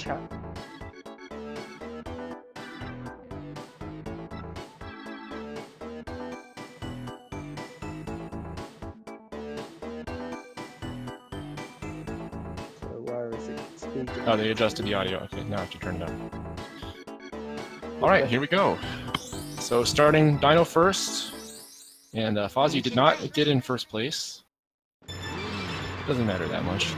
chat. So where is it? Speaking. Oh, they adjusted the audio. Okay, now I have to turn it up. All right, here we go. So starting Dino first, and Fozzy did not get in first place. Doesn't matter that much.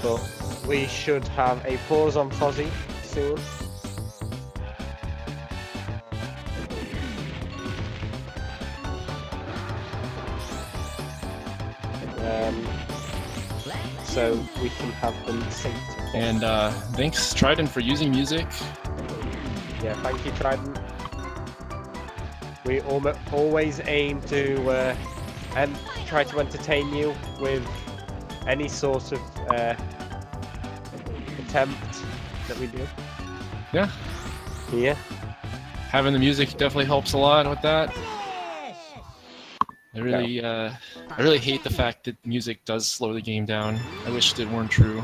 But we should have a pause on Fozzy soon. So we can have them synced. And thanks, Trident, for using music. Yeah, thank you, Trident. We always aim to try to entertain you with any sort of attempt that we do. Yeah. Yeah. Having the music definitely helps a lot with that. I really hate the fact that music does slow the game down. I wish it weren't true.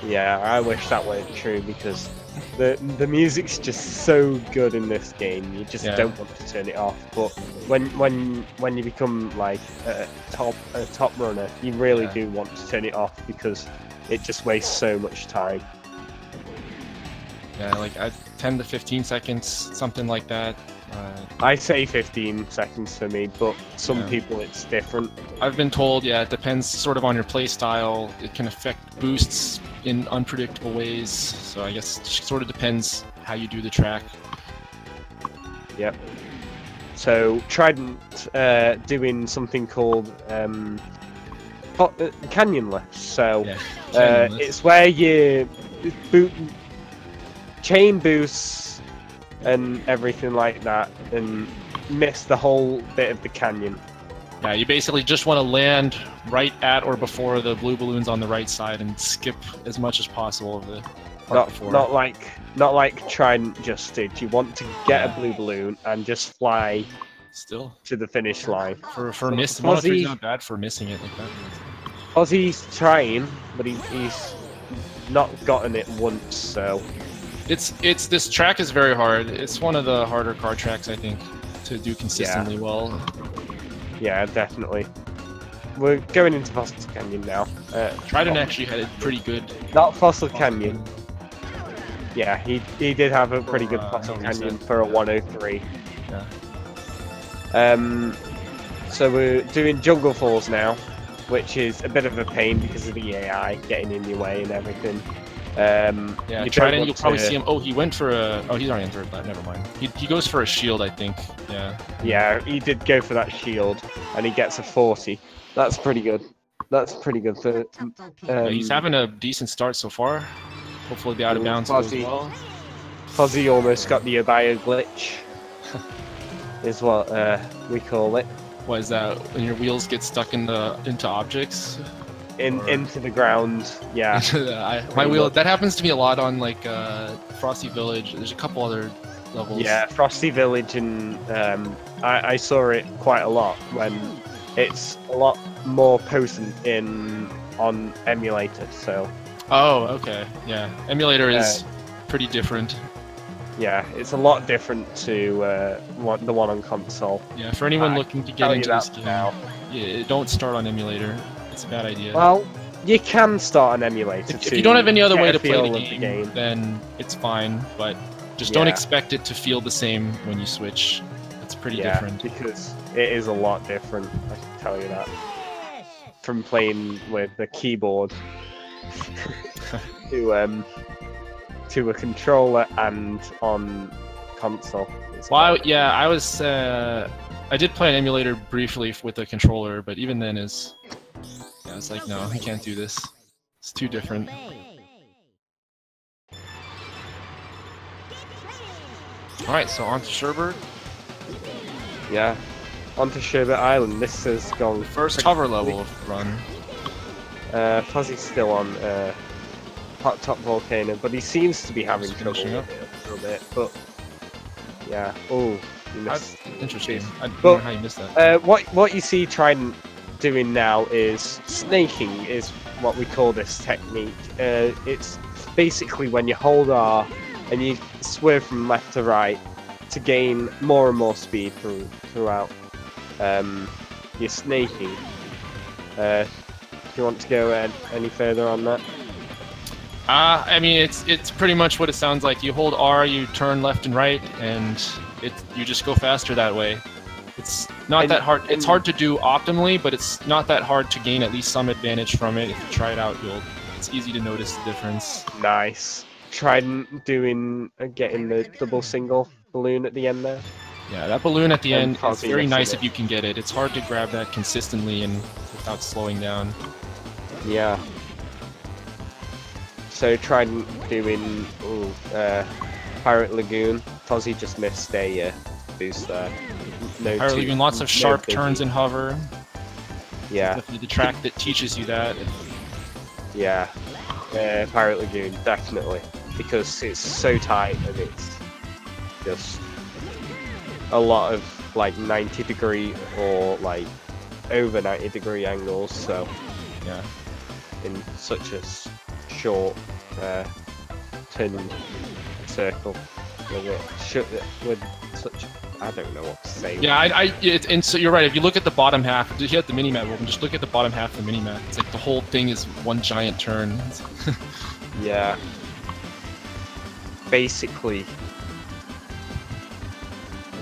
Yeah, I wish that weren't true because the music's just so good in this game. You just don't want to turn it off. But when you become like a top runner, you really do want to turn it off because it just wastes so much time. Yeah, like 10 to 15 seconds, something like that. I say 15 seconds for me, but some people it's different. I've been told, yeah, it depends sort of on your play style. It can affect boosts in unpredictable ways. So I guess it sort of depends how you do the track. Yep. So Trident doing something called canyon lifts. So it's where you chain boosts and everything like that, and miss the whole bit of the canyon. Yeah, you basically just want to land right at or before the blue balloons on the right side and skip as much as possible of the part before. Not like Trident just did. You want to get a blue balloon and just fly to the finish line. For missing, Fozzy's not bad for missing it like that. Fozzy's trying, but he's not gotten it once, so. This track is very hard. It's one of the harder car tracks, I think, to do consistently well. Yeah, definitely. We're going into Fossil Canyon now. Trident actually had it pretty good. Not Fossil Canyon. Yeah, he did have a pretty good Fossil Canyon for a 103. Yeah. So we're doing Jungle Falls now, which is a bit of a pain because of the AI getting in your way and everything. Yeah, Trident, you'll probably see him. Oh, he went for a. Oh, he's already in third, but never mind. He goes for a shield, I think. Yeah. Yeah, he did go for that shield, and he gets a 40. That's pretty good. That's pretty good for. Yeah, he's having a decent start so far. Hopefully, the out of bounds goes well. Fozzy almost got the Abaya glitch. Is what we call it. What is that? When your wheels get stuck into objects? Into the ground, yeah. My wheel, that happens to me a lot on like Frosty Village. There's a couple other levels. Yeah, Frosty Village, and I saw it quite a lot when it's a lot more potent on emulator. So. Oh, okay. Yeah, emulator is pretty different. Yeah, it's a lot different to the one on console. Yeah, for anyone looking to get into this game, yeah, don't start on emulator. It's a bad idea. Well, you can start an emulator. If you don't have any other way to play the game, then it's fine. But just don't expect it to feel the same when you switch. It's pretty different. Because it is a lot different. I can tell you that. From playing with the keyboard to a controller and on console. Well, I did play an emulator briefly with a controller, but even then I was like, no, I can't do this. It's too different. Alright, so on to Sherbert. Yeah, on to Sherbert Island. This has gone... First hover level run. Fozzy's still on Hot Top Volcano, but he seems to be having trouble with it a little bit. But, yeah. Oh, you missed. Interesting. I don't know how you missed that. What you see Trident doing now is snaking is what we call this technique. It's basically when you hold R and you swerve from left to right to gain more and more speed throughout your snaking. Do you want to go any further on that? I mean, it's pretty much what it sounds like. You hold R, you turn left and right, and you just go faster that way. It's not that hard. It's hard to do optimally, but it's not that hard to gain at least some advantage from it. If you try it out, it's easy to notice the difference. Nice. Trident getting the double single balloon at the end there. Yeah, that balloon at the end is very nice if you can get it. It's hard to grab that consistently and without slowing down. Yeah. So Trident doing Pirate Lagoon. Fozzy just missed a boost there. No Pirate Lagoon, lots of sharp turns and hover. Yeah. The track that teaches you that. Yeah. Pirate Lagoon, definitely. Because it's so tight and it's just a lot of like 90-degree or like over 90-degree angles, so yeah, in such a short turning circle with such, I don't know what to say. Yeah, and so you're right. If you look at the bottom half, if you hit the mini-map, well, just look at the bottom half of the mini-map. It's like the whole thing is one giant turn. Yeah. Basically,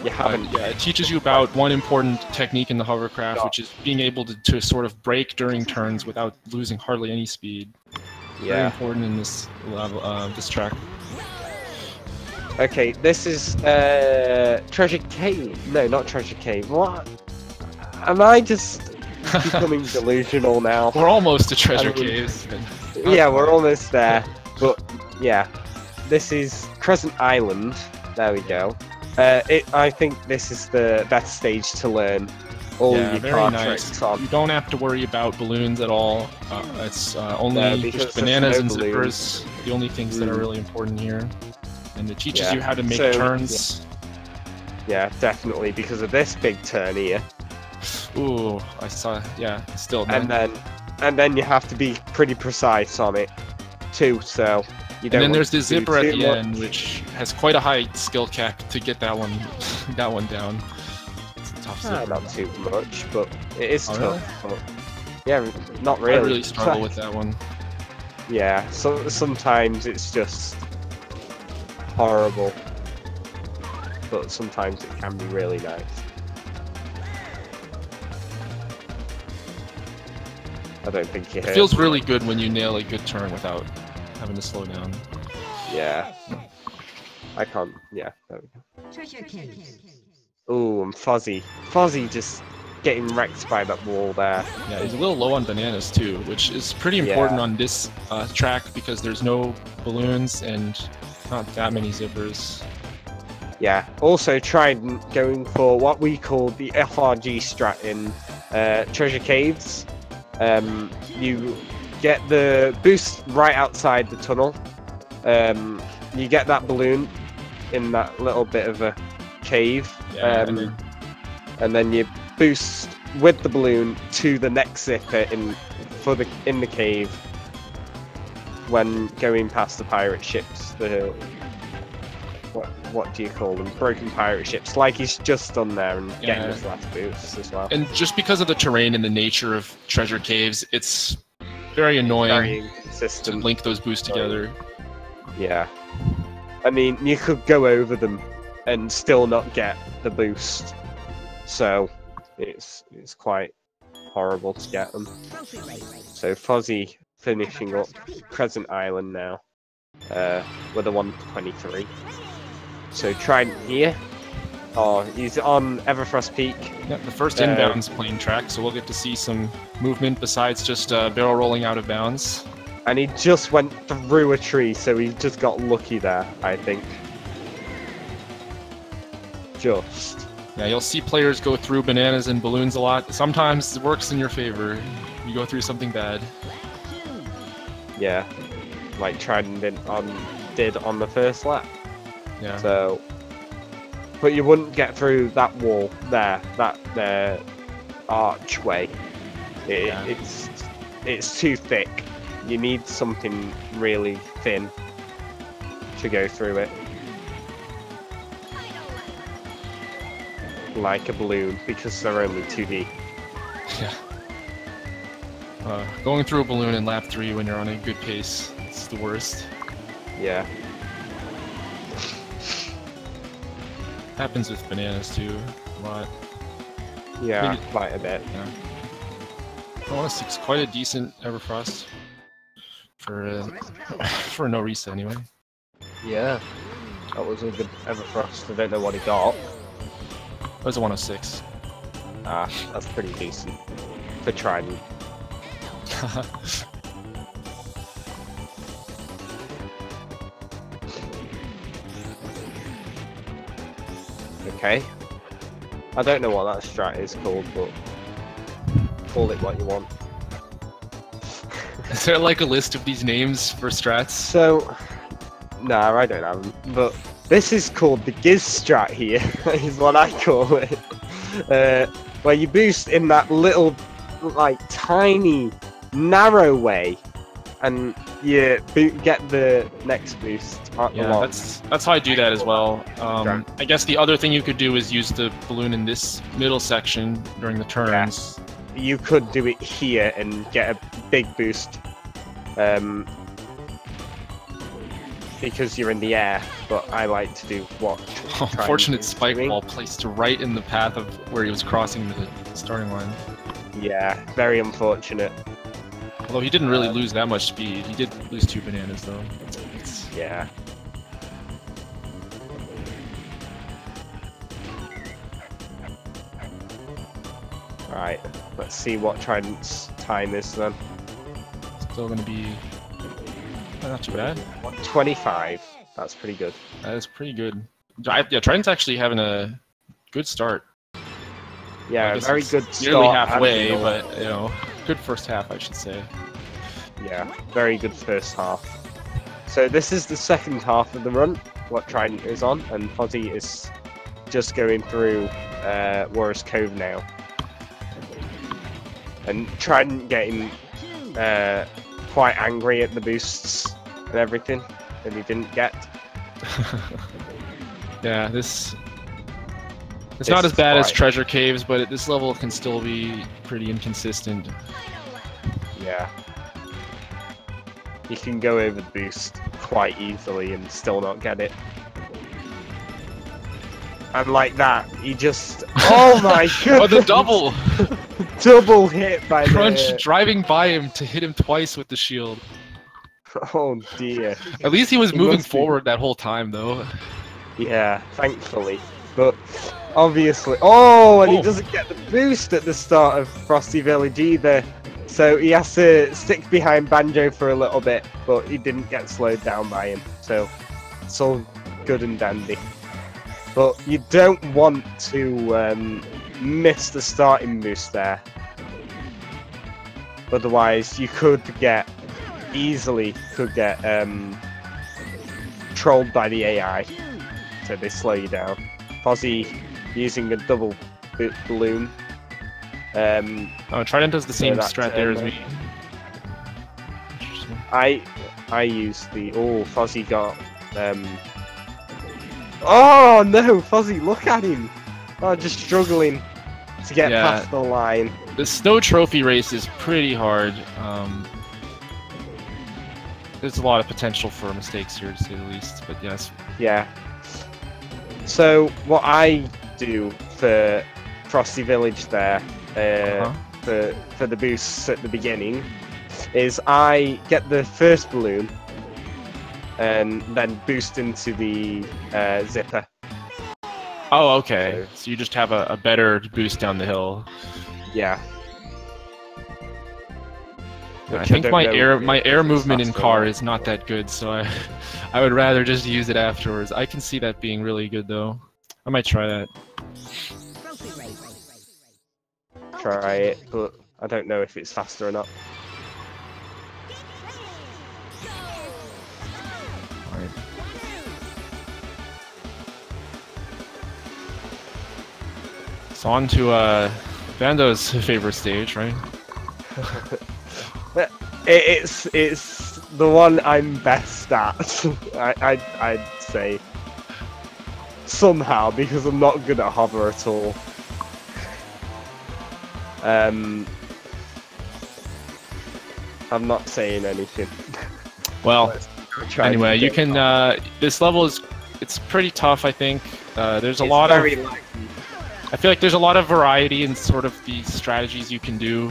you haven't. Yeah, it teaches you about one important technique in the hovercraft, which is being able to sort of brake during turns without losing hardly any speed. Yeah. Very important in this level, this track. Okay, this is Treasure Cave. No, not Treasure Cave. What? Am I just becoming delusional now? We're almost to Treasure Caves. Yeah, we're almost there. But yeah, this is Crescent Island. There we go. I think this is the best stage to learn all your car tricks on. You don't have to worry about balloons at all. It's only just bananas and zippers, the only things that are really important here. And it teaches you how to make turns. Yeah, definitely, because of this big turn here. Ooh, I saw. Yeah, still. And then you have to be pretty precise on it too. So you don't. And then there's the zipper at the end, which has quite a high skill cap to get that one, down. It's a tough zipper. Not too much, but it is tough. Really? But yeah, not really. I really struggle with that one. Yeah, so sometimes it's just horrible, but sometimes it can be really nice. I don't think you heard. It feels really good when you nail a good turn without having to slow down. Yeah. I can't. Yeah, there we go. Ooh, I'm Fozzy. Fozzy just getting wrecked by that wall there. Yeah, he's a little low on bananas too, which is pretty important on this track because there's no balloons and not that many zippers. Yeah. Also, Trident going for what we call the FRG strat in Treasure Caves. You get the boost right outside the tunnel. You get that balloon in that little bit of a cave, and then you boost with the balloon to the next zipper in the cave. When going past the pirate ships, what do you call them? Broken pirate ships, like he's just done there and getting his last boost as well. And just because of the terrain and the nature of Treasure Caves, it's very annoying very inconsistent to link those boosts together. Yeah. I mean, you could go over them and still not get the boost. So, it's quite horrible to get them. So, Fozzy finishing up Crescent Island now with a 123. So, Trident here. Oh, he's on Everfrost Peak. Yep, the first inbounds plane track, so we'll get to see some movement besides just barrel rolling out of bounds. And he just went through a tree, so he just got lucky there, I think. Just. Yeah, you'll see players go through bananas and balloons a lot. Sometimes it works in your favor. You go through something bad. Yeah, like Trident did on the first lap. Yeah. So, but you wouldn't get through that wall there, that archway. It's it's too thick. You need something really thin to go through it. Like a balloon, because they're only 2D. Yeah. Going through a balloon in lap 3 when you're on a good pace, it's the worst. Yeah. Happens with bananas too, a lot. Yeah, quite a bit. Yeah. Oh, it's quite a decent Everfrost for no reset anyway. Yeah. That was a good Everfrost. I don't know what he got. It was a 106. Ah, that's pretty decent for Trident. Okay. I don't know what that strat is called, but call it what you want. Is there like a list of these names for strats? So, nah, I don't have them, but this is called the Giz strat here, is what I call it. Where you boost in that little, like, tiny, narrow way, and you get the next boost. Yeah, that's how I do that as well. I guess the other thing you could do is use the balloon in this middle section during the turns. Yeah. You could do it here and get a big boost. Because you're in the air, but I like to do what? Unfortunate spike ball placed right in the path of where he was crossing the starting line. Yeah, very unfortunate. Although he didn't really lose that much speed. He did lose 2 bananas though. Yeah. Alright, let's see what Trident's time is then. Still gonna be not too bad. 25. That's pretty good. That is pretty good. Yeah, Trident's actually having a good start. Yeah, very good start. Nearly halfway, but you know, good first half, I should say. Yeah, very good first half. So this is the second half of the run, what Trident is on, and Fozzy is just going through Warriors Cove now. And Trident getting quite angry at the boosts and everything that he didn't get. Yeah, it's not as bad as Treasure Caves, but at this level it can still be pretty inconsistent. Yeah. You can go over the boost quite easily and still not get it. And like that, he just... Oh my goodness! Oh, the double! Double hit by Crunch driving by him to hit him twice with the shield. Oh dear. At least he was moving forward that whole time, though. Yeah, thankfully. But obviously... Oh, and he doesn't get the boost at the start of Frosty Village either. So he has to stick behind Banjo for a little bit, but he didn't get slowed down by him. So it's all good and dandy. But you don't want to miss the starting boost there. Otherwise, you could get easily trolled by the AI. So they slow you down. Fozzy using a double balloon. Trident does the same strat there as me. Interesting. I used the Fozzy got oh no, Fozzy, look at him! Oh, just struggling to get past the line. The snow trophy race is pretty hard. There's a lot of potential for mistakes here, to say the least. But yes. Yeah. So what I do for Frosty Village there, for the boosts at the beginning, is I get the first balloon and then boost into the zipper. Oh, okay. So you just have a better boost down the hill. Yeah. I think my air movement in car is not that good, so I would rather just use it afterwards. I can see that being really good though. I might try that. Try it, but I don't know if it's faster or not. Alright. So on to Bando's favorite stage, right? It's the one I'm best at. I'd say somehow, because I'm not good at hover at all. I'm not saying anything. Well, anyway, you can. This level it's pretty tough. I think there's a lot of. I feel like there's a lot of variety in sort of the strategies you can do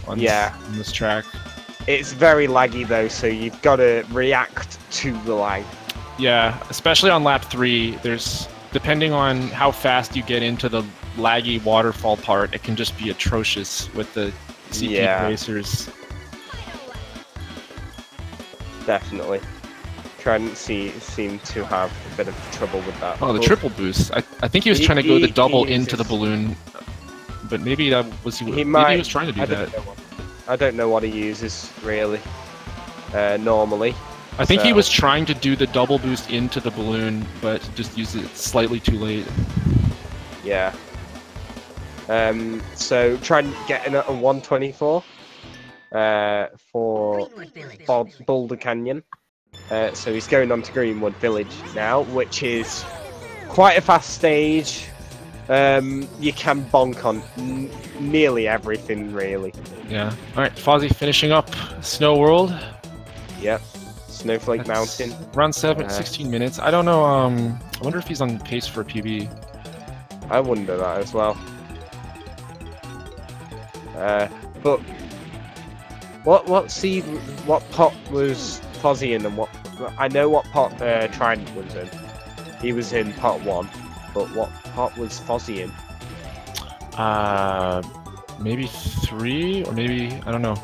on this track. It's very laggy though, so you've got to react to the lag. Yeah, especially on lap 3. Depending on how fast you get into the laggy waterfall part, it can just be atrocious with the CP racers. Definitely. Trident seemed to have a bit of trouble with that. Oh, the triple boost. I think he was trying to go the double into the balloon, but maybe that was maybe he was trying to do that. I don't know what he uses really. Normally. I think he was trying to do the double boost into the balloon, but just used it slightly too late. Yeah. So Trident getting at a 124 for Boulder Canyon. So he's going on to Greenwood Village now, which is quite a fast stage. You can bonk on nearly everything, really. Yeah. Alright, Fozzy finishing up Snow World. Yep. Snowflake Mountain. Around 16 minutes. I don't know, I wonder if he's on pace for a PB. I wonder that as well. But what pot was Fozzy in, and I know what pot Trident was in. He was in pot 1, but what pot was Fozzy in? Maybe 3, or maybe I don't know.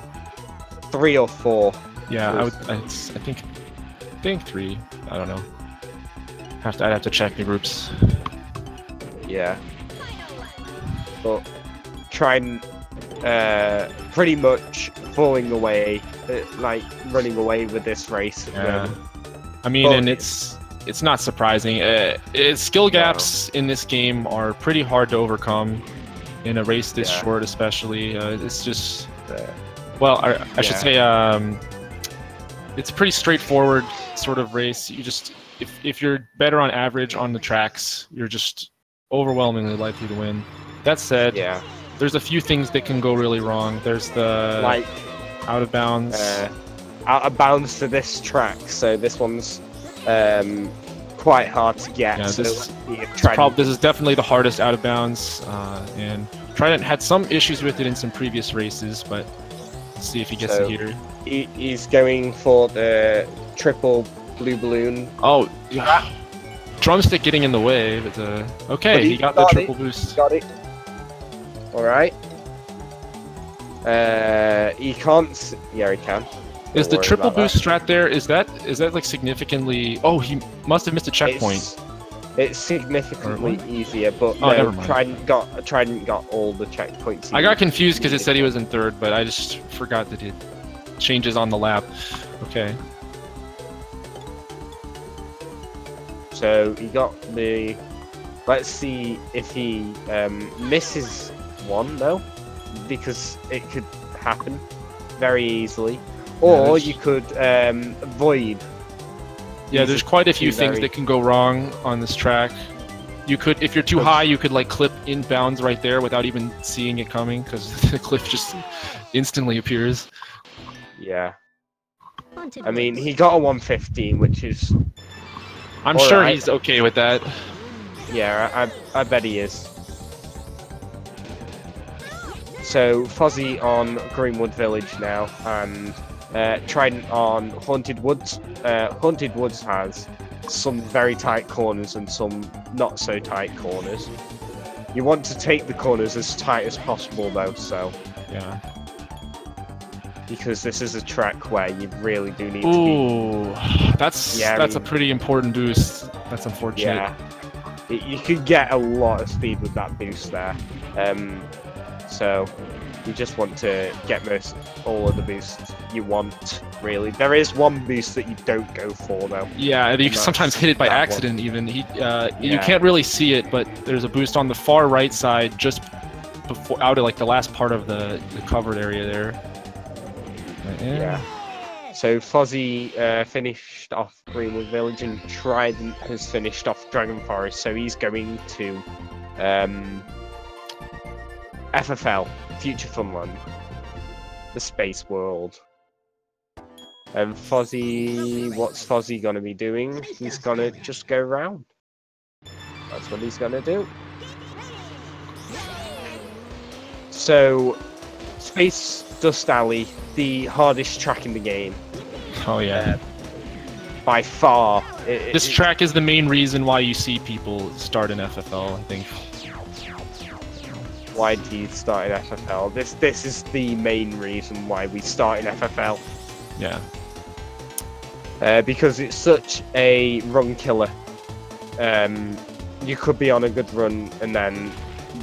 3 or 4. Yeah, I think 3. I don't know. I'd have to check the groups. Yeah. But Trident pretty much falling away, like running away with this race. Yeah. I mean, and it's not surprising. Skill gaps in this game are pretty hard to overcome in a race this short, especially. It's just, well, I should say, it's a pretty straightforward sort of race. You just, if you're better on average on the tracks, you're just overwhelmingly likely to win. That said, there's a few things that can go really wrong. There's the out of bounds. Out of bounds to this track, so this one's quite hard to get. Yeah, this is definitely the hardest out of bounds, and Trident had some issues with it in some previous races, but let's see if he gets it here. He's going for the triple blue balloon. Oh, yeah. Drumstick getting in the way, but okay, he got the triple boost. Got it. All right. He can't. Yeah, he can. Is the triple boost strat there? Is that like significantly? Oh, he must have missed a checkpoint. It's significantly easier, but no, Trident got all the checkpoints. I got confused because it said he was in 3rd, but I just forgot that it changes on the lap. Okay. So he got the. Let's see if he misses one though, because it could happen very easily. Or you could avoid. Yeah, there's quite a few things that can go wrong on this track. You could, if you're too high, you could like clip inbounds right there without even seeing it coming, because the cliff just instantly appears. Yeah. I mean, he got a 115, which is. I'm sure he's okay with that. Yeah, I bet he is. So Fozzy on Greenwood Village now, and Trident on Haunted Woods. Haunted Woods has some very tight corners and some not so tight corners. You want to take the corners as tight as possible though, so. Yeah. Because this is a track where you really do need to be... that's a pretty important boost. That's unfortunate. Yeah. You could get a lot of speed with that boost there. So you just want to get all of the boosts you want, really. There is one boost that you don't go for, though. Yeah, you can sometimes hit it by accident, even. You can't really see it, but there's a boost on the far right side, just before, out of like the last part of the covered area there. Yeah. So Fozzy finished off Greenwood Village, and Trident has finished off Dragon Forest. So he's going to FFL, Future Funland, the Space World. And Fozzy, what's Fozzy gonna be doing? He's gonna just go round. That's what he's gonna do. So, Space Dust Alley, the hardest track in the game. Oh yeah. By far. This track is the main reason why you see people start in FFL, I think. Why do you start in FFL? This is the main reason why we start in FFL. Yeah. Because it's such a run killer. You could be on a good run, and then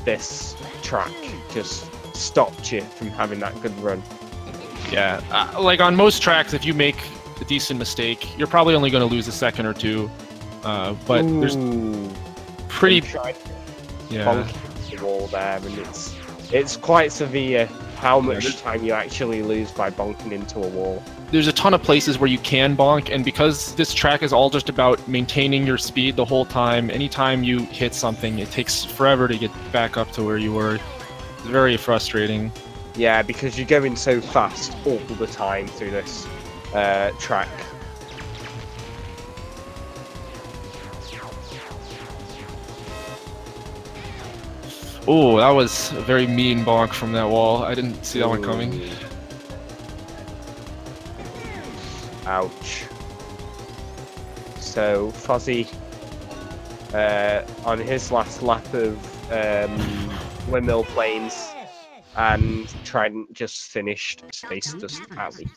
this track just stopped you from having that good run. Yeah, like on most tracks, if you make a decent mistake, you're probably only going to lose a second or two. But there's pretty... Yeah. The wall there, and it's quite severe how much time you actually lose by bonking into a wall. There's a ton of places where you can bonk, and because this track is all just about maintaining your speed the whole time, anytime you hit something, it takes forever to get back up to where you were. It's very frustrating. Yeah, because you're going so fast all the time through this track. Oh, that was a very mean bonk from that wall. I didn't see that one coming. Ouch. So, Fozzy, on his last lap of Windmill Plains, and Trident just finished Space Dust Alley.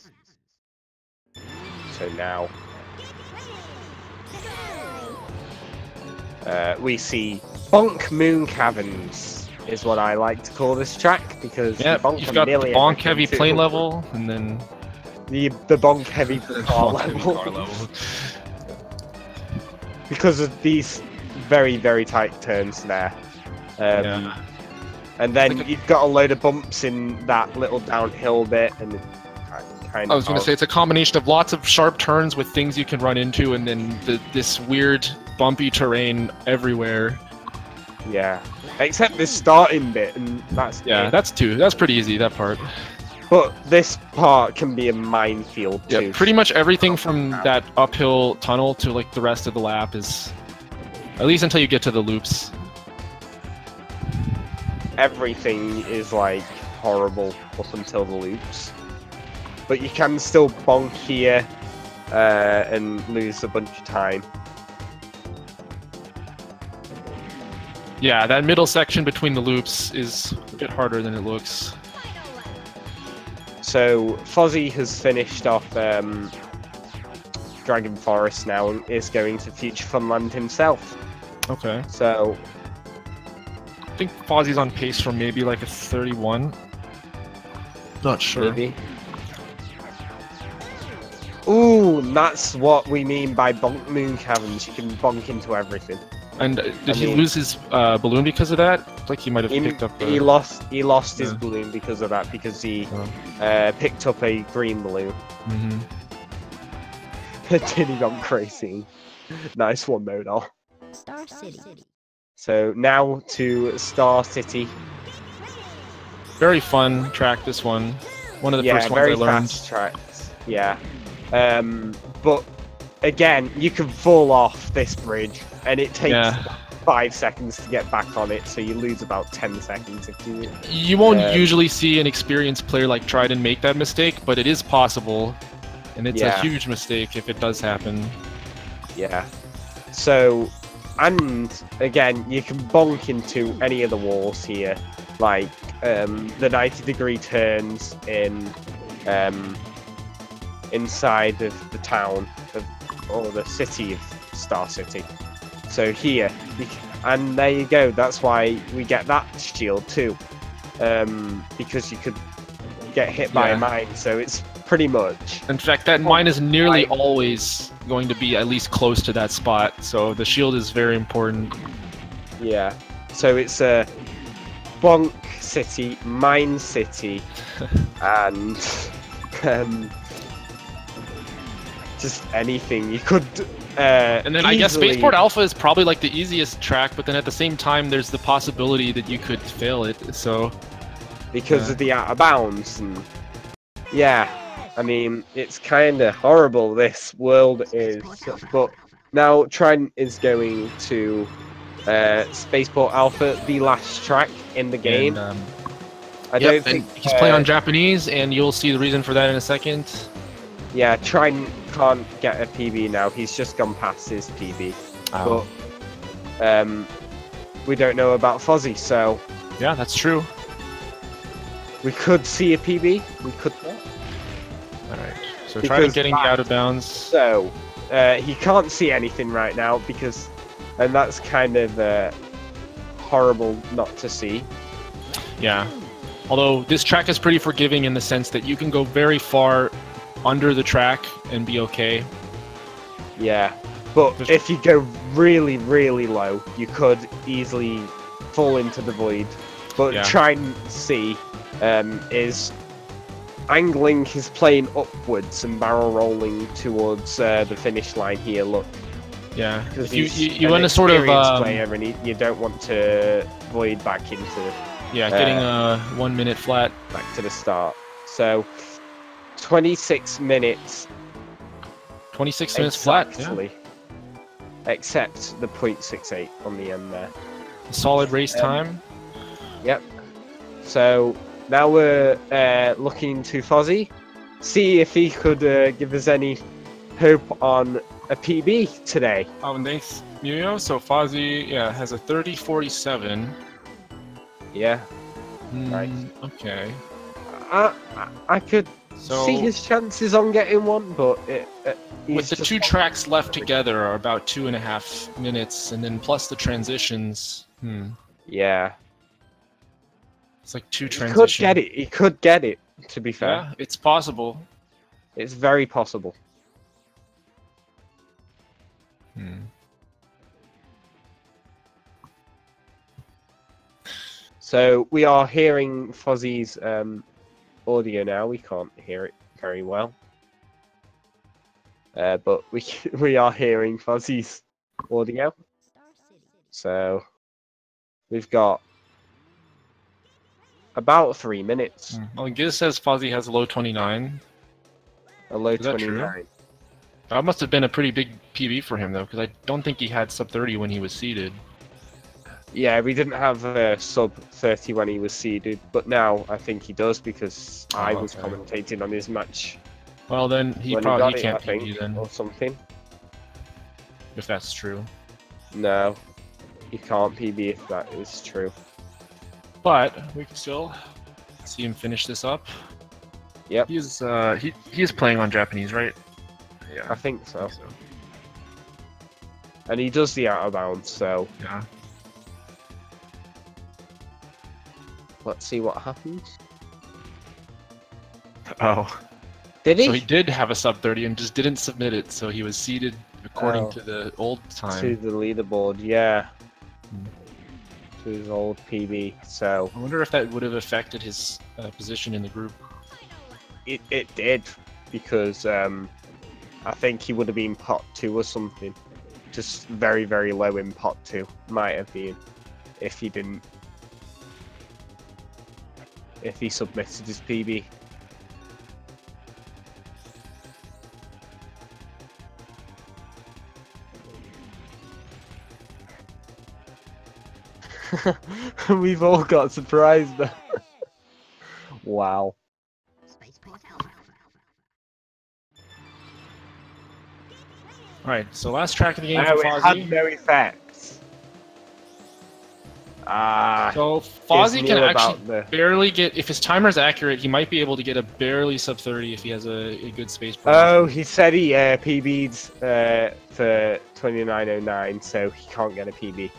So now, we see Bonk Moon Caverns, is what I like to call this track, because you've got the bonk heavy plane level, and then the bonk heavy car level. Because of these very, very tight turns there. And then you've got a load of bumps in that little downhill bit, and kind of... I was going to say, it's a combination of lots of sharp turns with things you can run into, and then this weird bumpy terrain everywhere. Yeah, except this starting bit, and that's... Yeah, that's pretty easy, that part. But this part can be a minefield too. Yeah, pretty much everything from that uphill tunnel to like the rest of the lap is... At least until you get to the loops. Everything is like horrible up until the loops. But you can still bonk here and lose a bunch of time. Yeah, that middle section between the loops is a bit harder than it looks. So Fozzy has finished off Dragon Forest now and is going to Future Funland himself. Okay. So I think Fozzy's on pace for maybe like a 31. Not sure. Maybe. Ooh, that's what we mean by bonk moon caverns. You can bonk into everything. And did he lose his balloon because of that? Like he might have picked up. He lost his balloon because of that, because he picked up a green balloon. Diddy gone crazy. Nice one, Modal. Star City. So now to Star City. Very fun track, this one. One of the first ones I learned. Yeah, very fast tracks. Yeah. But again, you can fall off this bridge, and it takes 5 seconds to get back on it, so you lose about 10 seconds if you... You won't usually see an experienced player like Trident make that mistake, but it is possible, and it's a huge mistake if it does happen. Yeah. So, and again, you can bonk into any of the walls here, like the 90-degree turns in inside of the town or the city of Star City. So here, and there you go. That's why we get that shield too, because you could get hit by a mine. So it's pretty much. In fact, that mine is nearly always going to be at least close to that spot. So the shield is very important. Yeah. So it's a bonk city, mine city, and just anything you could. And then I guess easily... Spaceport Alpha is probably like the easiest track, but then at the same time, there's the possibility that you could fail it. So because of the out of bounds, and yeah, I mean it's kind of horrible. This world is, but now Trident is going to Spaceport Alpha, the last track in the game. And, I don't think he's playing on Japanese, and you'll see the reason for that in a second. Yeah, Trident can't get a PB now. He's just gone past his PB. Oh. But we don't know about Fozzy, so yeah, that's true. we could see a PB. We could not. All right. So Trident getting out of bounds. So he can't see anything right now because, and that's kind of horrible not to see. Yeah. Although this track is pretty forgiving in the sense that you can go very far under the track and be okay. Yeah, but if you go really, really low, you could easily fall into the void. But Trident C is angling his plane upwards and barrel rolling towards the finish line here. Look. Yeah. Because you want to sort of player, and you don't want to void back into. Yeah, getting a 1 minute flat back to the start. So 26 minutes. 26 minutes flat. Yeah. Except the 0.68 on the end there. Solid race time. Yep. So now we're looking to Fozzy, see if he could give us any hope on a PB today. Oh, thanks, Muyo. So Fozzy, has a 30.47. Yeah. Right. Okay. I could see his chances on getting one, but with the two tracks left together are about 2.5 minutes, and then plus the transitions. Yeah. It's like two transitions. He could get it. To be fair. Yeah, it's possible. It's very possible. So we are hearing Fozzy's audio now. We can't hear it very well, but we are hearing Fozzy's audio. So we've got about 3 minutes. Well, Giz says Fozzy has a low 29. A low 29. That must have been a pretty big PB for him though, because I don't think he had sub 30 when he was seeded. Yeah, we didn't have a sub 30 when he was seeded, but now I think he does because I was commentating on his match. Well, then he probably can't PB then. Or something. If that's true. No, he can't PB if that is true. But we can still see him finish this up. Yep. He is playing on Japanese, right? Yeah, I think so. And he does the out of bounds, so yeah. Let's see what happens. Oh. Did he? So he did have a sub 30 and just didn't submit it, so he was seeded according to the old time. To the leaderboard, yeah. To his old PB, so... I wonder if that would have affected his position in the group. It did, because I think he would have been pot 2 or something. Just very, very low in pot 2. Might have been, if he didn't... If he submitted his PB. We've all got surprised there. Wow. Alright, so last track of the game for Fozzy. It had no effects. So Fozzy can actually barely get, if his timer's accurate, he might be able to get a barely sub 30 if he has a good space program. Oh, he said he PB'd for 29.09, so he can't get a PB.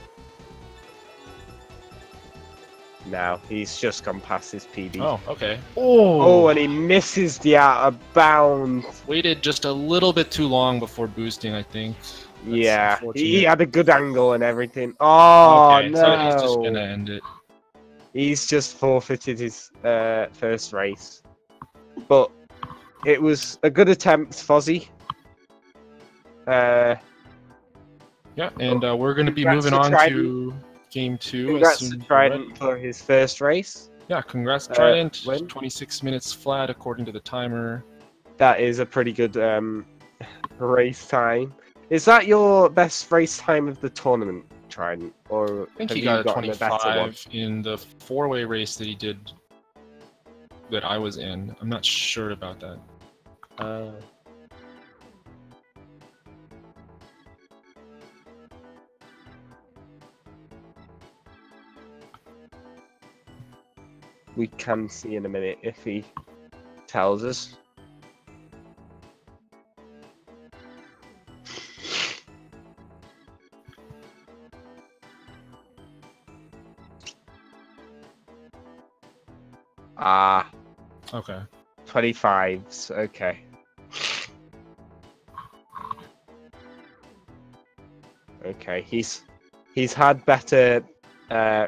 Now he's just gone past his PB. Oh, okay. Oh, and he misses the out of bounds. Waited just a little bit too long before boosting, I think. Yeah, he had a good angle and everything. Oh, okay, no. So he's just going to end it. He's just forfeited his first race. But it was a good attempt, Fozzy. Yeah, and we're going to be moving on to game 2 congrats as soon to as we're Trident ready. for his first race. Yeah, congrats Trident. Win. 26 minutes flat according to the timer. That is a pretty good race time. Is that your best race time of the tournament, Trident? Or I think have he you got a gotten a better one? 25 in the 4-way race that he did that I was in. I'm not sure about that. We can see in a minute if he tells us. Ah. Okay. 25s, okay. Okay, he's had better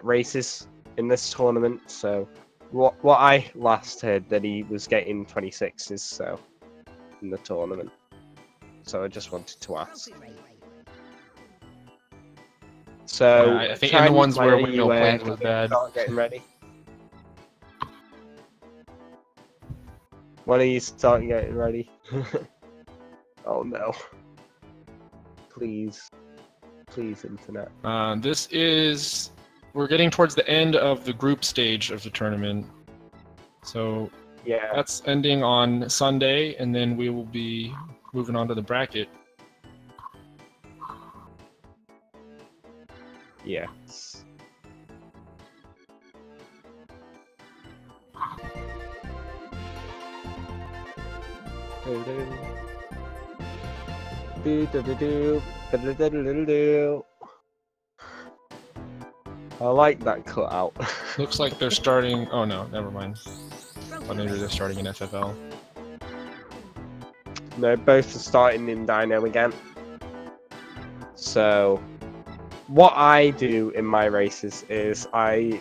races in this tournament, so what I last heard that he was getting 26s so in the tournament. So I just wanted to ask. So yeah, I think in the ones where windmill planes was bad. Start getting ready. When are you starting getting ready? Oh no. Please. Please, internet. We're getting towards the end of the group stage of the tournament. So yeah, that's ending on Sunday, and then we will be moving on to the bracket. Yes. I like that cutout. Looks like they're starting. Oh no, never mind. But maybe they're starting in FFL. No, both are starting in Dino again. So, what I do in my races is I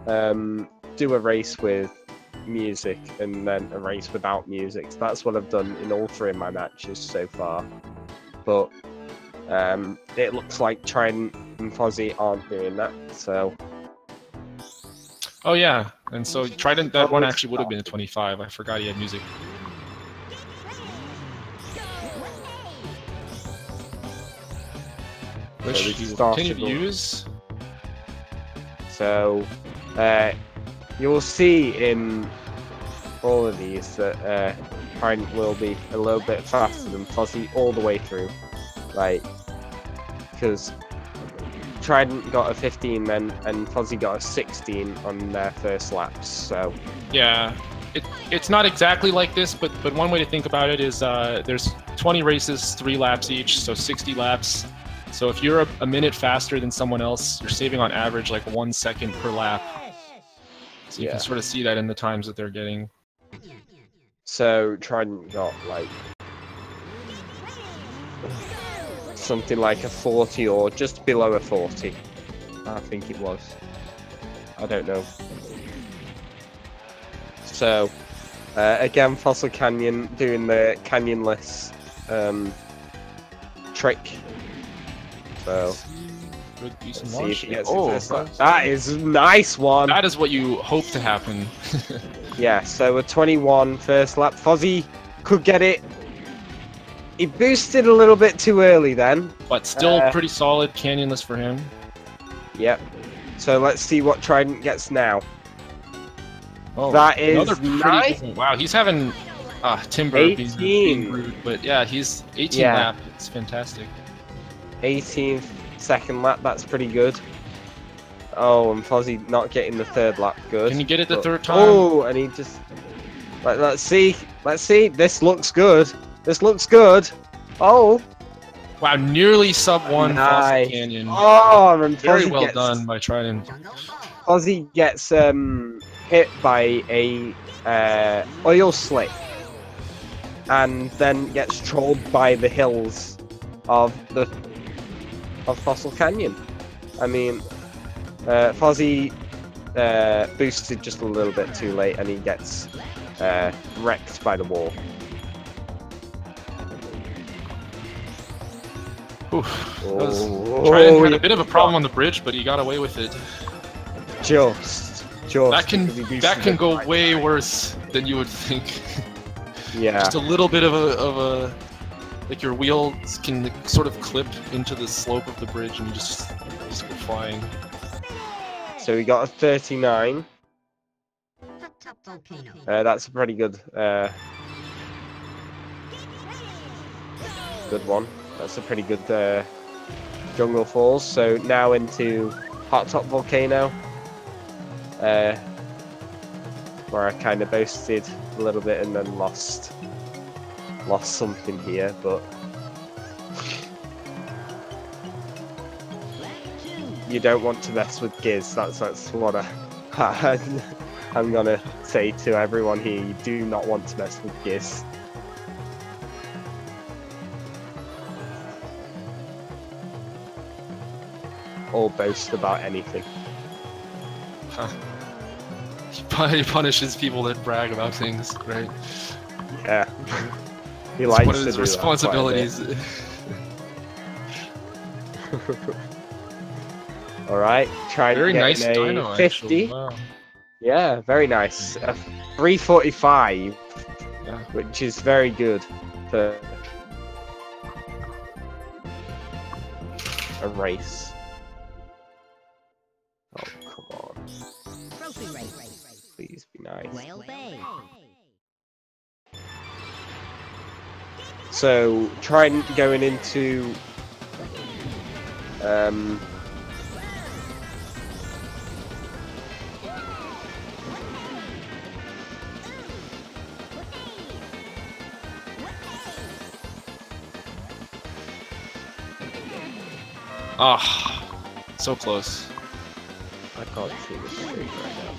do a race with music and then a race without music. So that's what I've done in all 3 of my matches so far. But it looks like Trident and Fozzy aren't doing that, so... Oh yeah, and so Trident, that one actually would have been a 25. I forgot he had music. Which he will continue to use. So, you'll see in all of these that Trident will be a little bit faster than Fozzy all the way through. Like, because Trident got a 15 then, and Fozzy got a 16 on their first laps, so... Yeah, it's not exactly like this, but one way to think about it is there's 20 races, 3 laps each, so 60 laps. So if you're a minute faster than someone else, you're saving on average like 1 second per lap. So you can sort of see that in the times that they're getting. So Trident got like something like a 40 or just below a 40. I think it was. I don't know. So again, Fossil Canyon doing the canyonless trick. So good, decent see if he gets oh, it first. That is a nice one. That is what you hope to happen. Yeah, so a 21 first lap. Fozzy could get it. He boosted a little bit too early then. But still pretty solid canyonless for him. Yep. So let's see what Trident gets now. Oh, that is nice. Wow, he's having Timber 18. being rude, but yeah, he's 18 lap. It's fantastic. 18th second lap, that's pretty good. Oh, and Fozzy not getting the third lap, good. Can you get it the third time? Oh, and he just... Let's see. Let's see. This looks good. This looks good. Oh. Wow, nearly sub 1 nice. Fossil Canyon. Oh, and very well done by Trident. Fozzy gets hit by a oil slick and then gets trolled by the hills of Fossil Canyon. I mean, Fozzy boosted just a little bit too late, and he gets wrecked by the wall. Oof. Oh, Trident had a bit of a problem on the bridge, but he got away with it. Just. That can go way worse than you would think. Yeah. Just a little bit of a like your wheels can sort of clip into the slope of the bridge, and you just go flying. So we got a 39. That's a pretty good good one. That's a pretty good jungle falls. So now into Hot Top Volcano, where I kind of boasted a little bit and then lost something here, but you don't want to mess with Giz. That's what I'm gonna say to everyone here. You do not want to mess with Giz. Or boast about anything. Huh. He punishes people that brag about things, right? Yeah. He it's likes one of to his do responsibilities. Alright, try very to get nice a dino, 50. Wow. Yeah, very nice. A 345, Yeah. which is very good for a race. Oh, come on. Please be nice. So, trying going into Ah, so close. I can't see the street right now.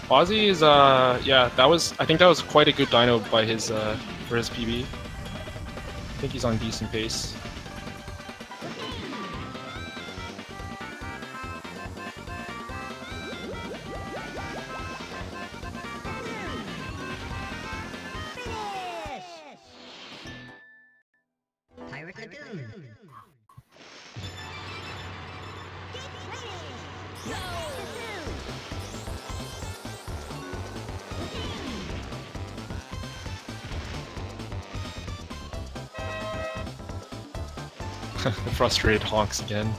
Fozzy is yeah, I think that was quite a good dino by his for his PB. I think he's on decent pace. The frustrated honks again.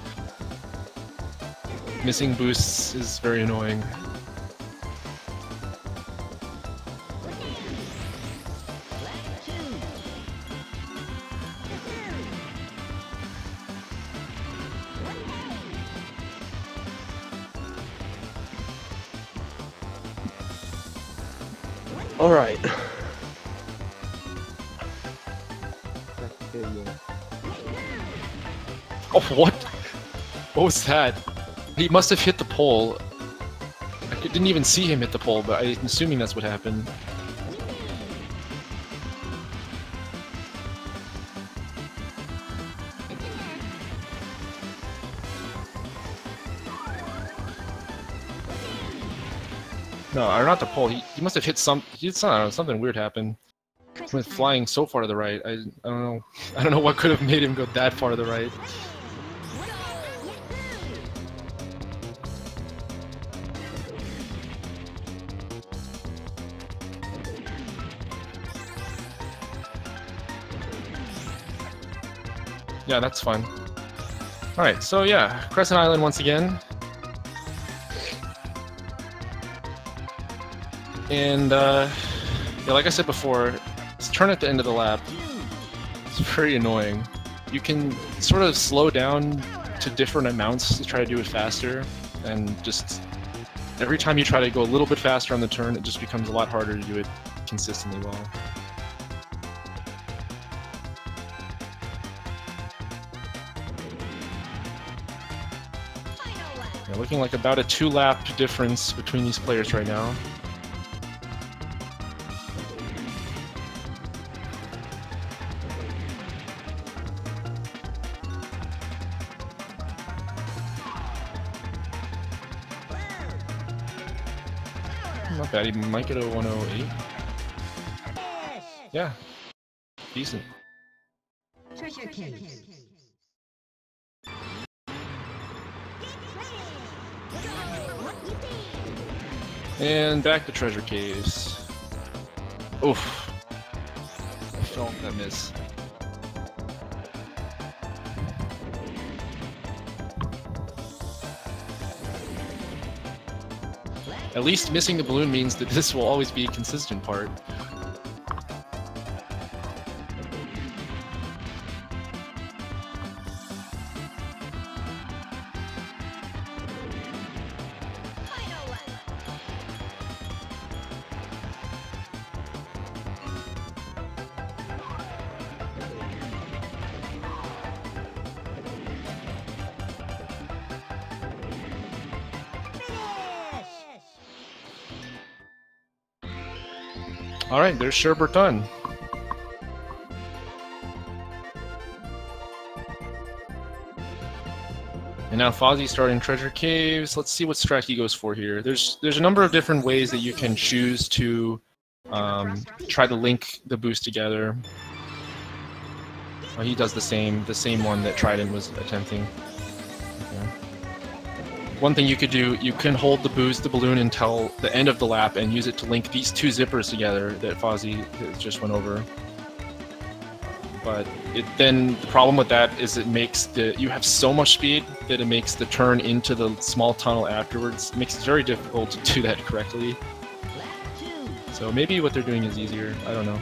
Missing boosts is very annoying. All right. Oh, what? What was that? He must have hit the pole. I didn't even see him hit the pole, but I'm assuming that's what happened. No, or not the pole. He must have hit some. I don't know, something weird happened. He went flying so far to the right. I don't know. I don't know what could have made him go that far to the right. Yeah, that's fine. Alright, so yeah, Crescent Island once again. And, yeah, like I said before, this turn at the end of the lap is very annoying. You can sort of slow down to different amounts to try to do it faster, and just every time you try to go a little bit faster on the turn, it just becomes a lot harder to do it consistently well. Yeah, looking like about a 2-lap difference between these players right now. Not bad, he might get a 108. Yeah, decent. Treasure case. And back to treasure caves. Oof. I felt that miss. At least missing the balloon means that this will always be a consistent part. Alright, there's Sherbert done. And now Fozzy's starting treasure caves. Let's see what strat he goes for here. There's a number of different ways that you can choose to try to link the boost together. He does the same one that Trident was attempting. One thing you could do, you can hold the balloon until the end of the lap and use it to link these two zippers together that Fozzy just went over. But then the problem with that is it makes you have so much speed that it makes the turn into the small tunnel afterwards. It makes it very difficult to do that correctly. So maybe what they're doing is easier, I don't know.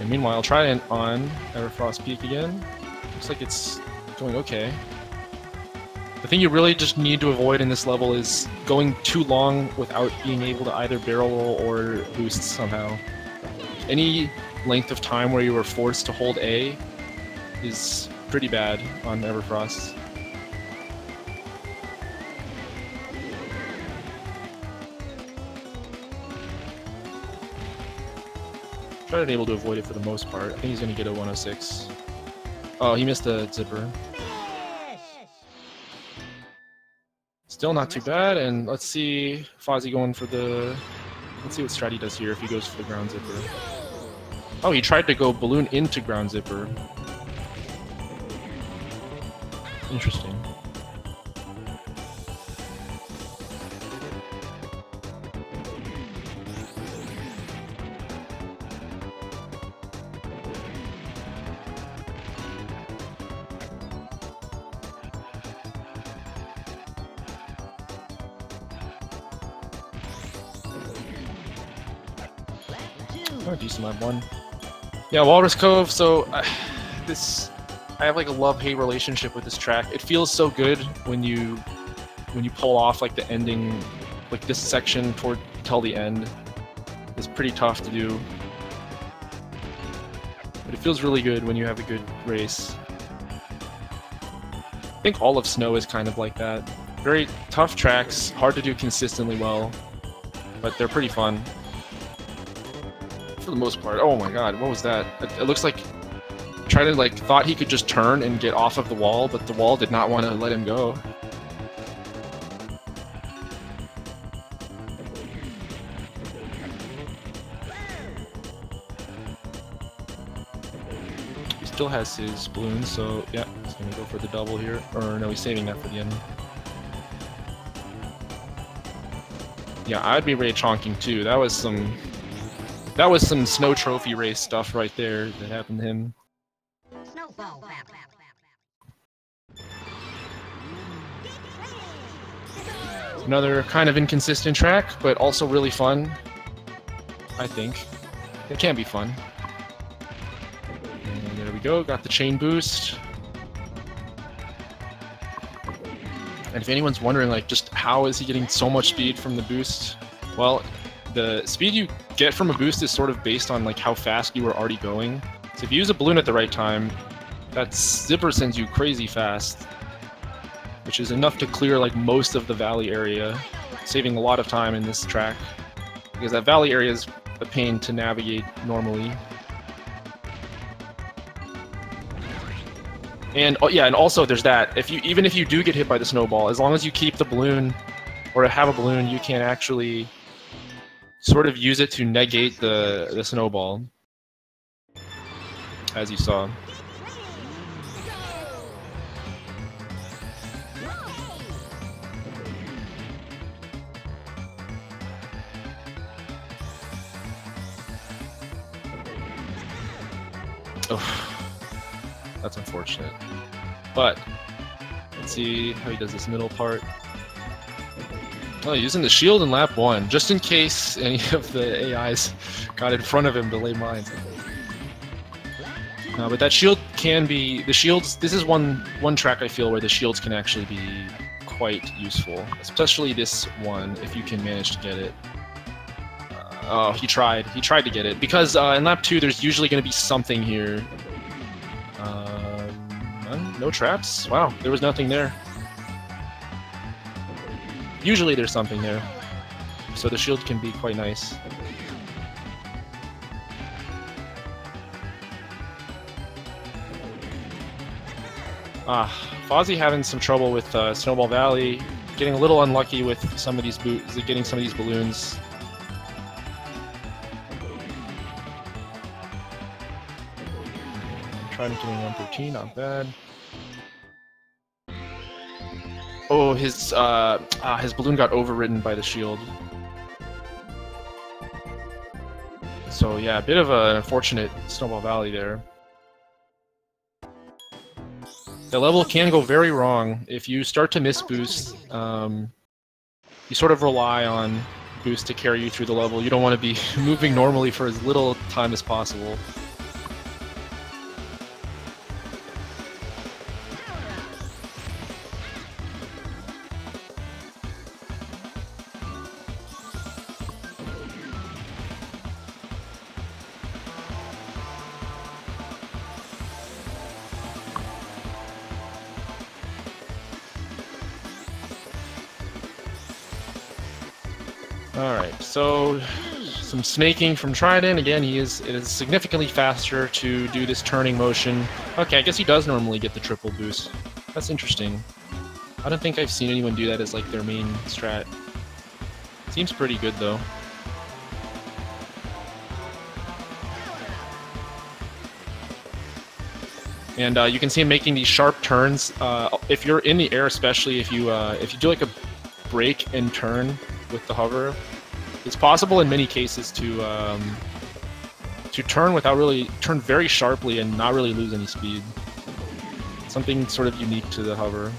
And meanwhile, Trident on Everfrost Peak again. Looks like it's going okay. The thing you really just need to avoid in this level is going too long without being able to either barrel roll or boost somehow. Any length of time where you were forced to hold A is pretty bad on Everfrost. Trident able to avoid it for the most part. I think he's going to get a 106. Oh, he missed a zipper. Still not too bad, and let's see Fozzy going for the... Let's see what strat he does here if he goes for the ground zipper. Oh, he tried to go balloon into ground zipper. Interesting. Oh, decent lap one. Yeah, Walrus Cove. So I have like a love-hate relationship with this track. It feels so good when you pull off like the ending, like this section till the end. It's pretty tough to do, but it feels really good when you have a good race. I think all of Snow is kind of like that. Very tough tracks, hard to do consistently well, but they're pretty fun. For the most part. Oh my god, what was that? It looks like Trident like thought he could just turn and get off of the wall, but the wall did not want to let him go. He still has his balloon, so yeah, he's gonna go for the double here. Or no, he's saving that for the end. Yeah, I'd be Ray chonking too. That was some Snow Trophy race stuff right there that happened to him. Another kind of inconsistent track, but also really fun, I think. It can be fun. And there we go, got the chain boost. And if anyone's wondering, like, just how is he getting so much speed from the boost? Well, the speed you get from a boost is sort of based on like how fast you were already going. So if you use a balloon at the right time, that zipper sends you crazy fast, which is enough to clear like most of the valley area, saving a lot of time in this track, because that valley area is a pain to navigate normally. And oh, yeah, and also there's that. Even if you do get hit by the snowball, as long as you keep the balloon or have a balloon, you can actually sort of use it to negate the snowball, as you saw. Oh, that's unfortunate. But let's see how he does this middle part. Oh, using the shield in lap 1, just in case any of the AIs got in front of him to lay mines. But that shield can be... The shields... This is one track I feel where the shields can actually be quite useful. Especially this one, if you can manage to get it. Oh, he tried. He tried to get it. Because in lap 2, there's usually going to be something here. No traps? Wow, there was nothing there. Usually there's something there. So the shield can be quite nice. Fozzy having some trouble with Snowball Valley. Getting a little unlucky with some of these getting some of these balloons. Trident getting 113, not bad. Oh, his balloon got overridden by the shield. So yeah, a bit of an unfortunate Snowball Valley there. The level can go very wrong if you start to miss boost. You sort of rely on boost to carry you through the level. You don't want to be moving normally for as little time as possible. Alright, so some snaking from Trident. Again, it is significantly faster to do this turning motion. Okay, I guess he does normally get the triple boost. That's interesting. I don't think I've seen anyone do that as like their main strat. Seems pretty good though. And you can see him making these sharp turns. If you're in the air, especially if you do like a break and turn with the hover, it's possible in many cases to turn very sharply and not really lose any speed. Something sort of unique to the hover.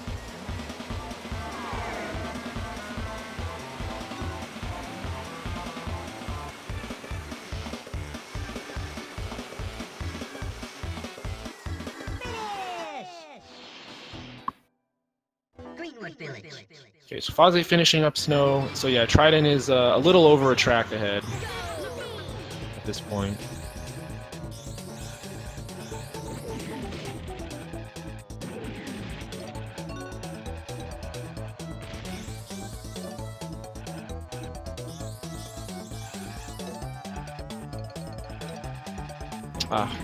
Okay, so Fozzy finishing up snow. So yeah, Trident is a little over a track ahead at this point.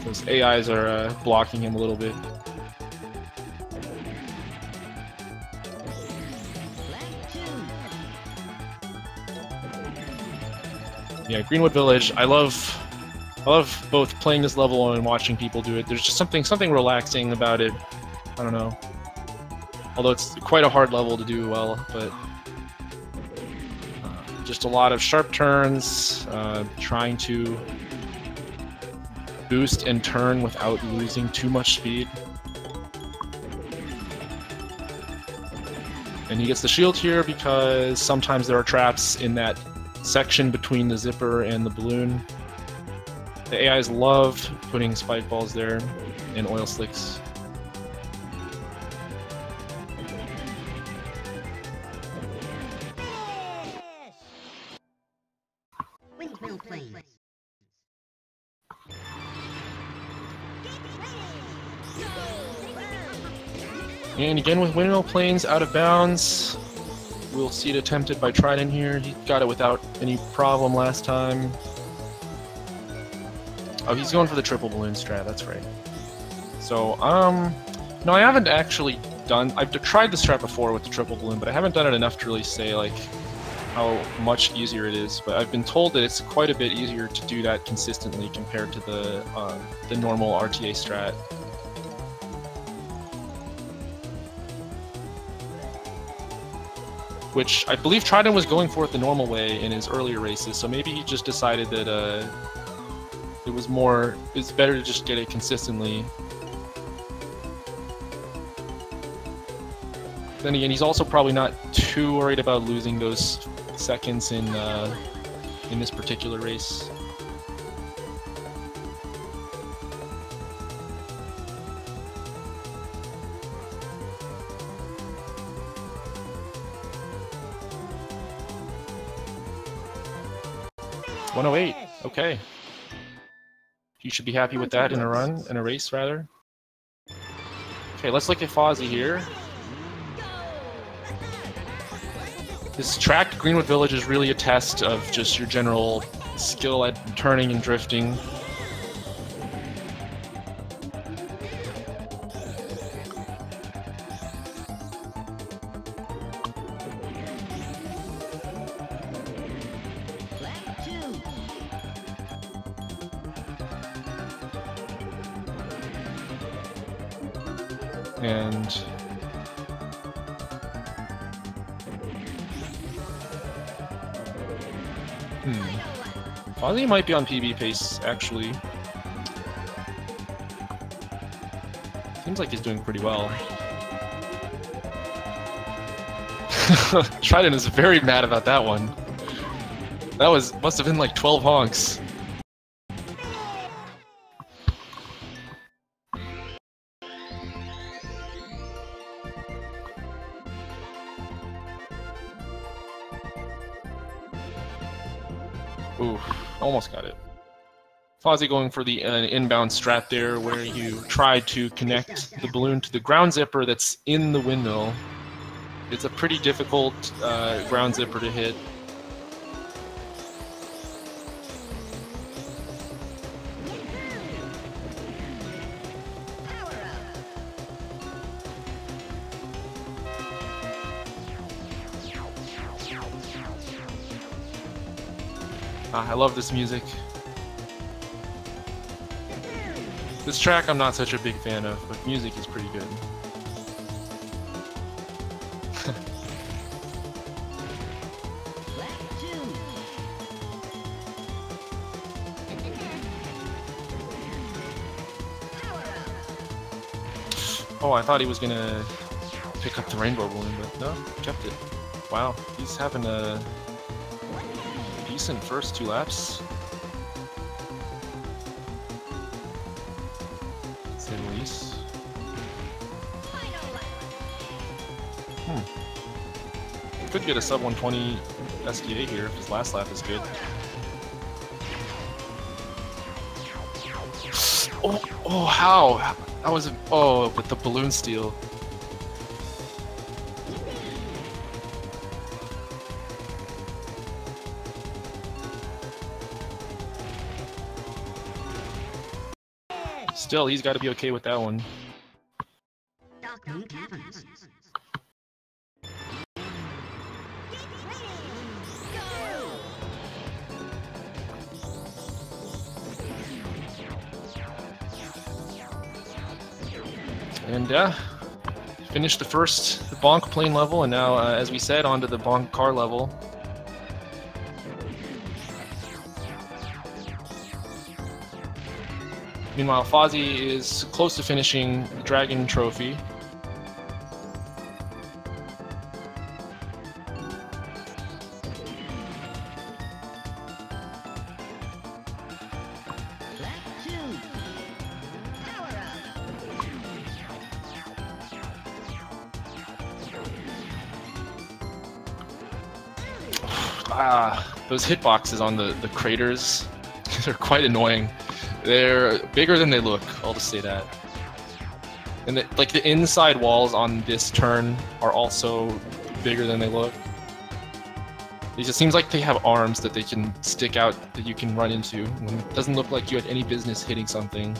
Those AIs are blocking him a little bit. Yeah, Greenwood Village. I love both playing this level and watching people do it. There's just something relaxing about it. I don't know. Although it's quite a hard level to do well, but just a lot of sharp turns, trying to boost and turn without losing too much speed. And he gets the shield here because sometimes there are traps in that section between the zipper and the balloon. The AIs love putting spike balls there and oil slicks. And again with Windmill Plains out of bounds. We'll see it attempted by Trident here. He got it without any problem last time. Oh, he's going for the triple balloon strat, that's right. So, No, I haven't actually done... I've tried this strat before with the triple balloon, but I haven't done it enough to really say, like, how much easier it is. But I've been told that it's quite a bit easier to do that consistently compared to the normal RTA strat. Which I believe Trident was going for it the normal way in his earlier races, so maybe he just decided that it's better to just get it consistently. Then again, he's also probably not too worried about losing those seconds in this particular race. .108, okay. You should be happy with that in a race, rather. Okay, let's look at Fozzy here. This track, Greenwood Village, is really a test of just your general skill at turning and drifting. And Fozzy might be on PB pace, actually. Seems like he's doing pretty well. Trident is very mad about that one. That must have been like 12 honks. Ooh, almost got it. Fozzy going for the inbound strat there, where you try to connect the balloon to the ground zipper that's in the windmill. It's a pretty difficult ground zipper to hit. I love this music. This track I'm not such a big fan of, but music is pretty good. Oh, I thought he was gonna pick up the rainbow balloon, but no, kept it. Wow, he's having a decent first 2 laps. To say the least. Could get a sub 120 SDA here if his last lap is good. Oh, how? That was with the balloon steal. Still, he's got to be okay with that one. And finished the bonk plane level, and now, as we said, onto the bonk car level. Meanwhile, Fozzy is close to finishing the Dragon Trophy. Those hitboxes on the craters, they're quite annoying. They're bigger than they look, I'll just say that. And the inside walls on this turn are also bigger than they look. It just seems like they have arms that they can stick out that you can run into, when it doesn't look like you had any business hitting something.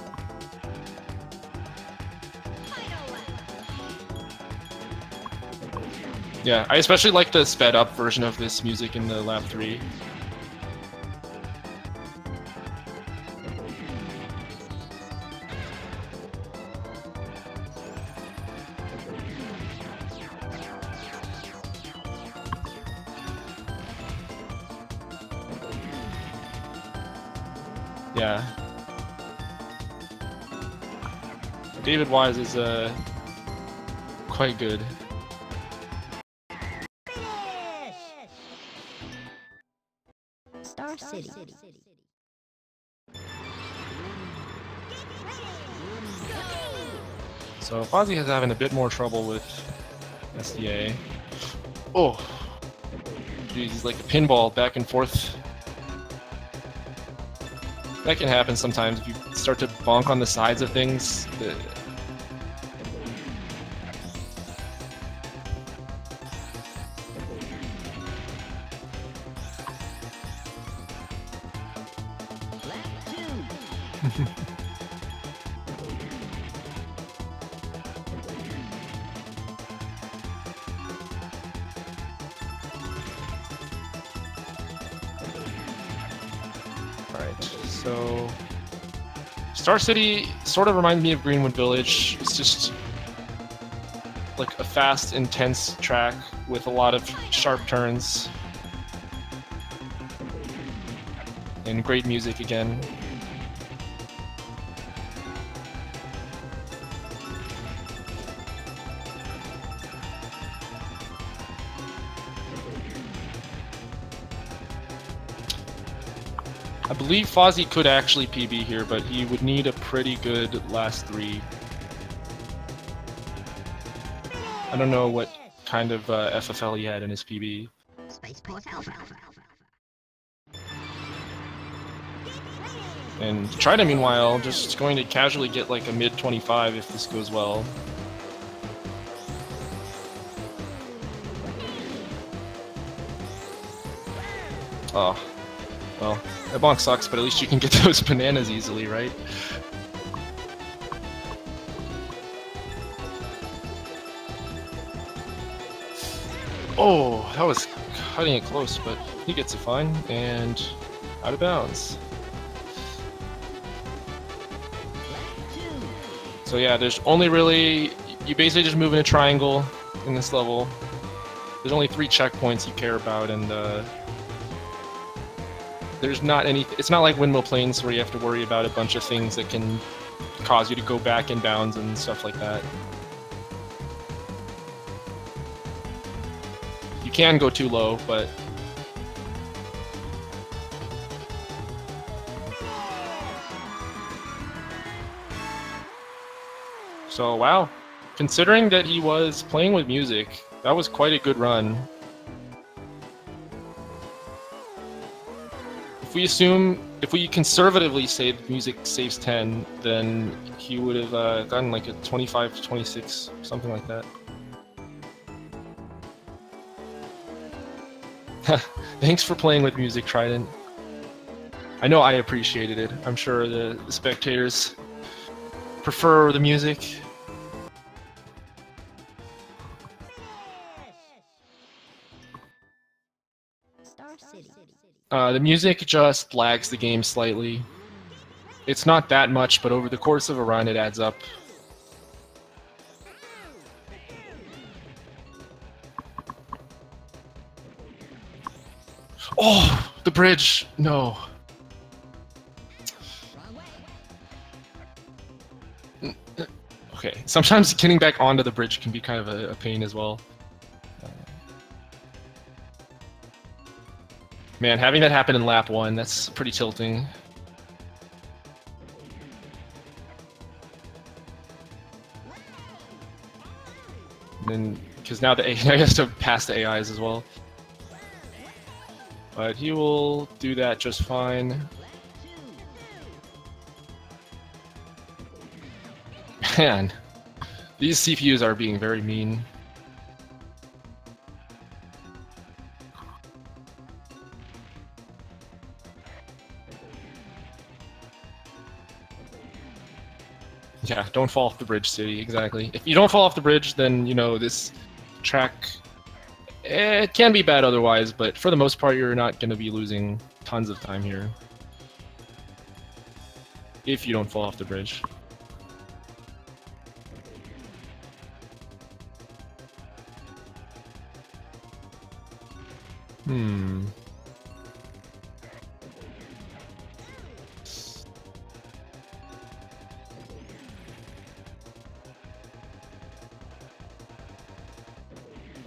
Yeah, I especially like the sped up version of this music in the lap 3. Yeah. David Wise is quite good. Star City. So Fozzy is having a bit more trouble with SDA. Oh! Jeez, he's like a pinball back and forth. That can happen sometimes if you start to bonk on the sides of things. Alright, so Star City sort of reminds me of Greenwood Village. It's just like a fast, intense track with a lot of sharp turns. And great music again. I believe Fozzy could actually PB here, but he would need a pretty good last 3. I don't know what kind of FFL he had in his PB. And Trida, meanwhile, just going to casually get like a mid-25 if this goes well. Oh, well, that bonk sucks, but at least you can get those bananas easily, right? Oh, that was cutting it close, but he gets it fine, and out of bounds. So yeah, there's only really, you basically just move in a triangle in this level. There's only 3 checkpoints you care about, and there's not any, it's not like Windmill Plains where you have to worry about a bunch of things that can cause you to go back in bounds and stuff like that. You can go too low, but so wow, considering that he was playing with music, that was quite a good run. If we conservatively say the music saves 10, then he would have gotten like a 25 to 26, something like that. Thanks for playing with music, Trident. I know I appreciated it. I'm sure the spectators prefer the music. The music just lags the game slightly. It's not that much, but over the course of a run, it adds up. Oh, the bridge! No. Okay, sometimes getting back onto the bridge can be kind of a pain as well. Man, having that happen in lap 1, that's pretty tilting. And then, because now the AI has to pass the AIs as well. But he will do that just fine. Man, these CPUs are being very mean. Yeah, don't fall off the bridge, City, exactly. If you don't fall off the bridge, then, you know, this track It can be bad otherwise, but for the most part, you're not going to be losing tons of time here. If you don't fall off the bridge.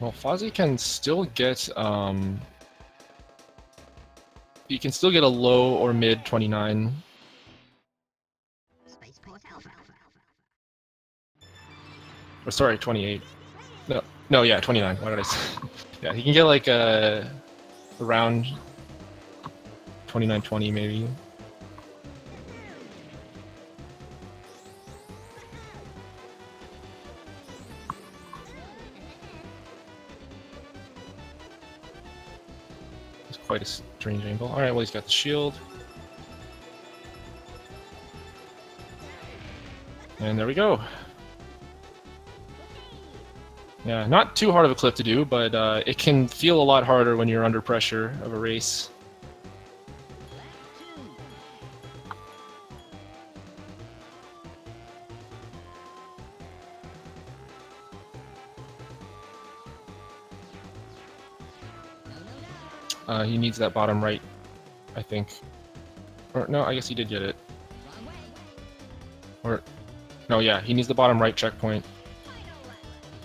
Well, Fozzy can still get he can still get a low or mid 29. Or sorry, 28. No, yeah, 29. What did I say? Yeah, he can get like around 29-20 maybe. It's quite a strange angle. All right, well he's got the shield. And there we go. Yeah, not too hard of a clip to do, but it can feel a lot harder when you're under pressure of a race. He needs that bottom right, I think. Or no, I guess he did get it. Or no, yeah, he needs the bottom right checkpoint.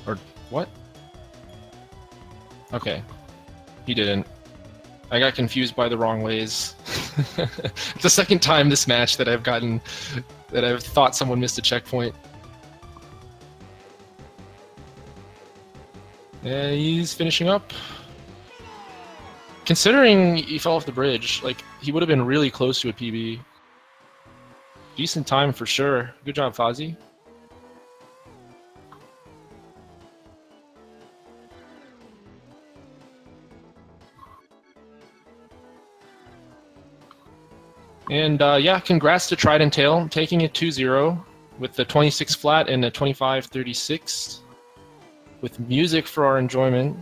Or what? Okay, he didn't. I got confused by the wrong ways. It's the second time this match that I've thought someone missed a checkpoint. Yeah, he's finishing up. Considering he fell off the bridge, like, he would have been really close to a PB. Decent time for sure. Good job, Fozzy. And yeah, congrats to tridenttail, taking it 2-0 with the 26 flat and the 25-36 with music for our enjoyment.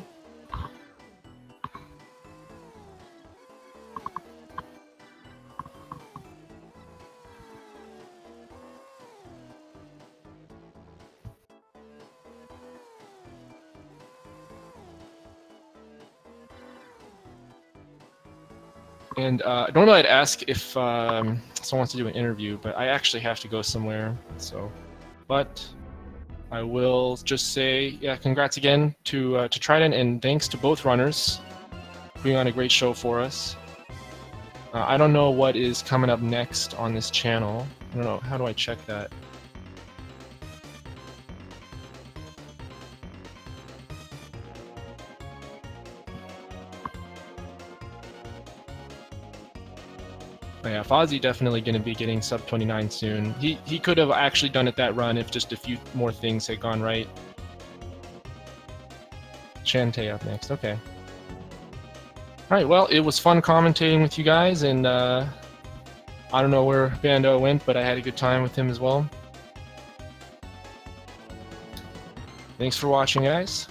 And normally I'd ask if someone wants to do an interview, but I actually have to go somewhere. So, but I will just say, yeah, congrats again to Trident, and thanks to both runners for being on a great show for us. I don't know what is coming up next on this channel. I don't know, how do I check that? But yeah, Fozzy definitely going to be getting sub 29 soon. He could have actually done it that run if just a few more things had gone right. Chante up next, okay. Alright, well, it was fun commentating with you guys, and I don't know where Bando went, but I had a good time with him as well. Thanks for watching, guys.